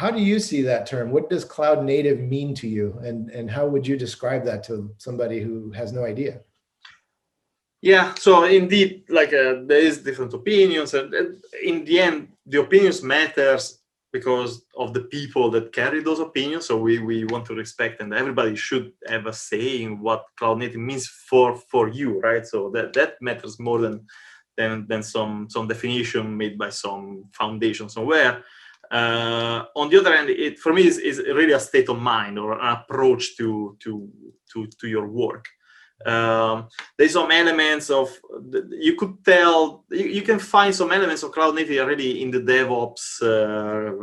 how do you see that term? What does cloud native mean to you? And how would you describe that to somebody who has no idea? Yeah, so indeed, like there is different opinions, and in the end, the opinions matters because of the people that carry those opinions. So we want to respect, and everybody should have a say in what cloud native means for you, right? So that matters more than some definition made by some foundation somewhere. On the other hand, it for me is really a state of mind or an approach to your work. There's some elements of you could tell you can find some elements of cloud native already in the DevOps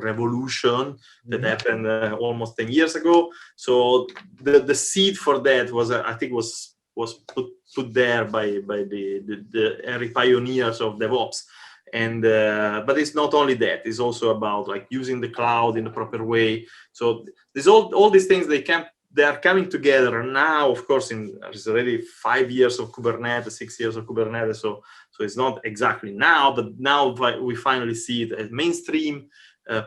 revolution that happened almost 10 years ago. So the seed for that was I think was put there by the early pioneers of DevOps. And but it's not only that, it's also about like using the cloud in the proper way. So there's all these things they are coming together now. Of course, there's already 5 years of Kubernetes, 6 years of Kubernetes. So it's not exactly now, but now we finally see it as mainstream,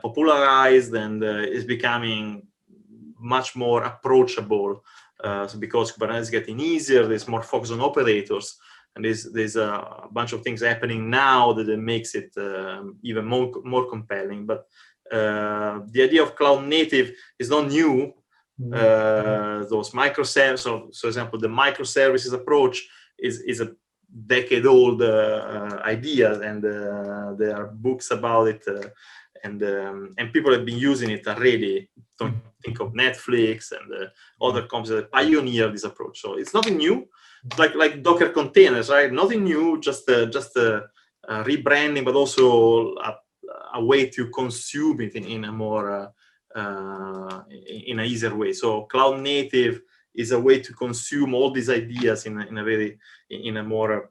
popularized, and is becoming much more approachable. So because Kubernetes is getting easier, there's more focus on operators, and there's a bunch of things happening now that it makes it even more compelling. But the idea of cloud native is not new. Those microservices, so for example, the microservices approach is a decade-old idea, and there are books about it, and people have been using it already. Don't think of Netflix and other companies that pioneer this approach. So it's nothing new. It's like Docker containers, right? Nothing new, just rebranding, but also a way to consume it in a more in an easier way. So cloud native is a way to consume all these ideas in a more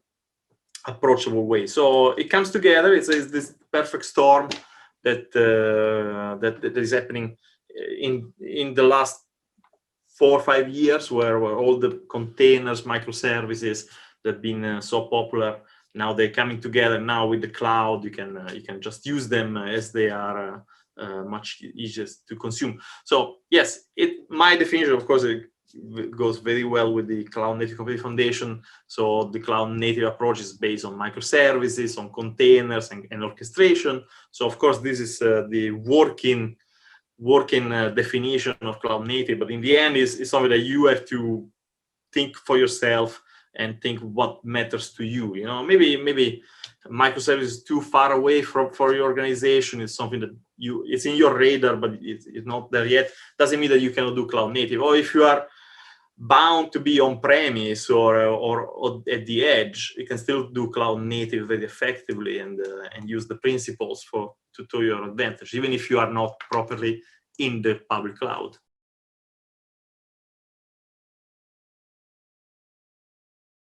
approachable way. So it comes together. It's this perfect storm that is happening in the last 4 or 5 years, where all the containers, microservices that have been so popular, now they're coming together. Now with the cloud, you can just use them as they are. Much easier to consume. So yes, my definition, of course, it goes very well with the Cloud Native Computing Foundation. So the cloud native approach is based on microservices, on containers, and orchestration. So of course, this is the working definition of cloud native. But in the end, it's something that you have to think for yourself and think what matters to you. You know, maybe microservice is too far away for your organization. It's something that it's in your radar, but it's not there yet. Doesn't mean that you cannot do cloud native. Or if you are bound to be on premise or at the edge, you can still do cloud native very effectively and use the principles to your advantage, even if you are not properly in the public cloud.